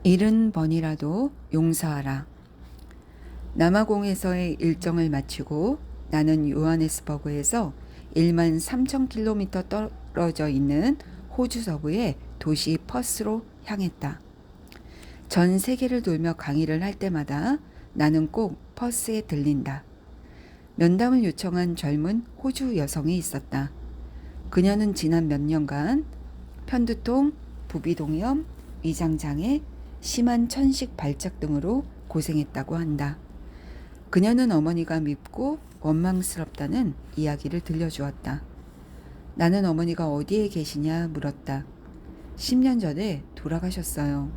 70번이라도 용서하라. 남아공에서의 일정을 마치고 나는 요하네스버그에서 1만 3천 킬로미터 떨어져 있는 호주 서부의 도시 퍼스로 향했다. 전 세계를 돌며 강의를 할 때마다 나는 꼭 퍼스에 들린다. 면담을 요청한 젊은 호주 여성이 있었다. 그녀는 지난 몇 년간 편두통, 부비동염, 위장장애, 심한 천식 발작 등으로 고생했다고 한다. 그녀는 어머니가 밉고 원망스럽다는 이야기를 들려주었다. 나는 어머니가 어디에 계시냐 물었다. 10년 전에 돌아가셨어요.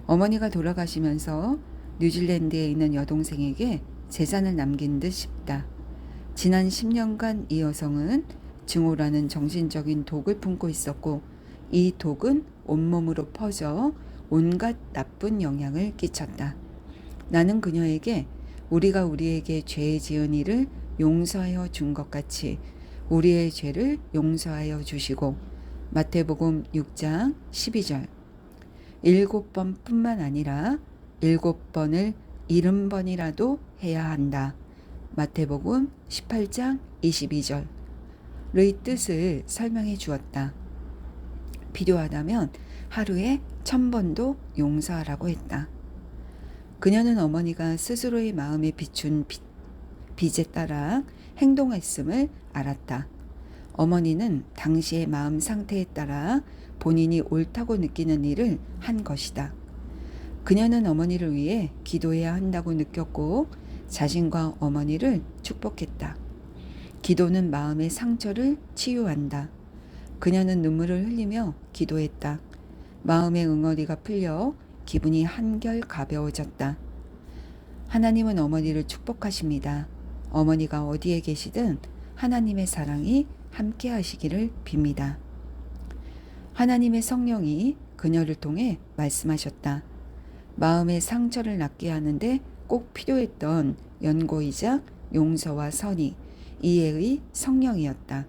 어머니가 돌아가시면서 뉴질랜드에 있는 여동생에게 재산을 남긴 듯 싶다. 지난 10년간 이 여성은 증오라는 정신적인 독을 품고 있었고 이 독은 온몸으로 퍼져 온갖 나쁜 영향을 끼쳤다. 나는 그녀에게 우리가 우리에게 죄 지은 일을 용서하여 준 것 같이 우리의 죄를 용서하여 주시고 마태복음 6장 12절 7번뿐만 아니라 7번을 70번이라도 해야 한다. 마태복음 18장 22절의 뜻을 설명해 주었다. 필요하다면 하루에 1000번도 용서하라고 했다. 그녀는 어머니가 스스로의 마음에 비춘 빚에 따라 행동했음을 알았다. 어머니는 당시의 마음 상태에 따라 본인이 옳다고 느끼는 일을 한 것이다. 그녀는 어머니를 위해 기도해야 한다고 느꼈고 자신과 어머니를 축복했다. 기도는 마음의 상처를 치유한다. 그녀는 눈물을 흘리며 기도했다. 마음의 응어리가 풀려 기분이 한결 가벼워졌다. 하나님은 어머니를 축복하십니다. 어머니가 어디에 계시든 하나님의 사랑이 함께 하시기를 빕니다. 하나님의 성령이 그녀를 통해 말씀하셨다. 마음의 상처를 낫게 하는데 꼭 필요했던 연고이자 용서와 선의, 이해의 성령이었다.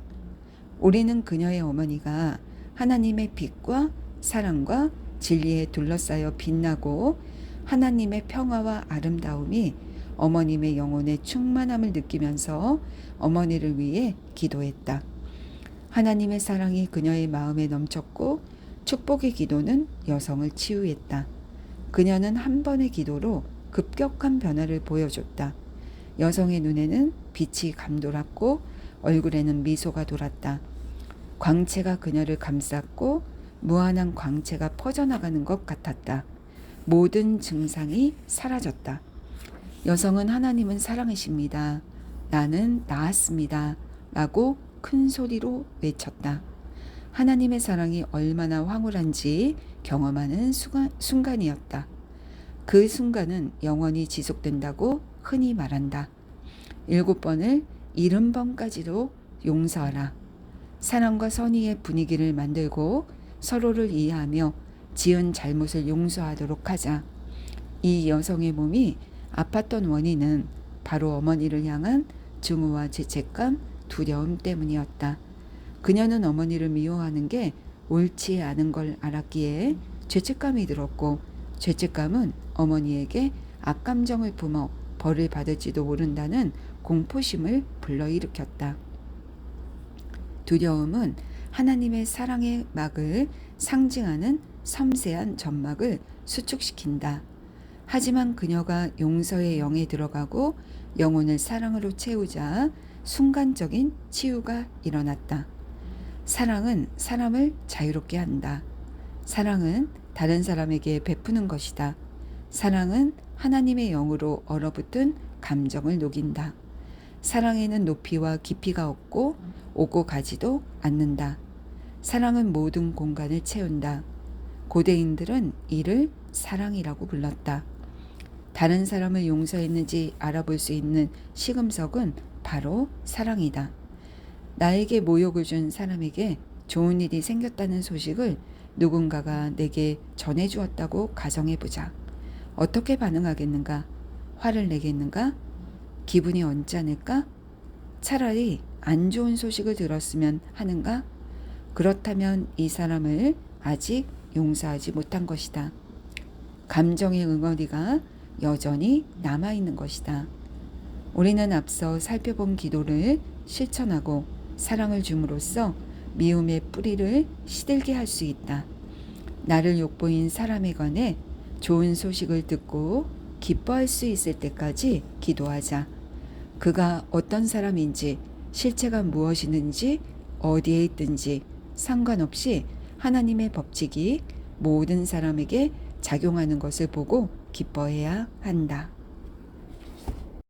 우리는 그녀의 어머니가 하나님의 빛과 사랑과 진리에 둘러싸여 빛나고 하나님의 평화와 아름다움이 어머님의 영혼의 충만함을 느끼면서 어머니를 위해 기도했다. 하나님의 사랑이 그녀의 마음에 넘쳤고 축복의 기도는 여성을 치유했다. 그녀는 한 번의 기도로 급격한 변화를 보여줬다. 여성의 눈에는 빛이 감돌았고 얼굴에는 미소가 돌았다. 광채가 그녀를 감쌌고 무한한 광채가 퍼져나가는 것 같았다. 모든 증상이 사라졌다. 여성은 하나님은 사랑이십니다. 나는 나았습니다. 라고 큰 소리로 외쳤다. 하나님의 사랑이 얼마나 황홀한지 경험하는 순간이었다. 그 순간은 영원히 지속된다고 흔히 말한다. 7번을 70번까지도 용서하라. 사랑과 선의의 분위기를 만들고 서로를 이해하며 지은 잘못을 용서하도록 하자. 이 여성의 몸이 아팠던 원인은 바로 어머니를 향한 증오와 죄책감, 두려움 때문이었다. 그녀는 어머니를 미워하는 게 옳지 않은 걸 알았기에 죄책감이 들었고 죄책감은 어머니에게 악감정을 품어 벌을 받을지도 모른다는 공포심을 불러일으켰다. 두려움은 하나님의 사랑의 막을 상징하는 섬세한 점막을 수축시킨다. 하지만 그녀가 용서의 영에 들어가고 영혼을 사랑으로 채우자 순간적인 치유가 일어났다. 사랑은 사람을 자유롭게 한다. 사랑은 다른 사람에게 베푸는 것이다. 사랑은 하나님의 영으로 얼어붙은 감정을 녹인다. 사랑에는 높이와 깊이가 없고 오고 가지도 않는다. 사랑은 모든 공간을 채운다. 고대인들은 이를 사랑이라고 불렀다. 다른 사람을 용서했는지 알아볼 수 있는 시금석은 바로 사랑이다. 나에게 모욕을 준 사람에게 좋은 일이 생겼다는 소식을 누군가가 내게 전해주었다고 가정해보자. 어떻게 반응하겠는가? 화를 내겠는가? 기분이 언짢을까? 차라리 안 좋은 소식을 들었으면 하는가? 그렇다면 이 사람을 아직 용서하지 못한 것이다. 감정의 응어리가 여전히 남아있는 것이다. 우리는 앞서 살펴본 기도를 실천하고 사랑을 줌으로써 미움의 뿌리를 시들게 할 수 있다. 나를 욕보인 사람에 관해 좋은 소식을 듣고 기뻐할 수 있을 때까지 기도하자. 그가 어떤 사람인지, 실체가 무엇이든지, 어디에 있든지 상관없이 하나님의 법칙이 모든 사람에게 작용하는 것을 보고 기뻐해야 한다.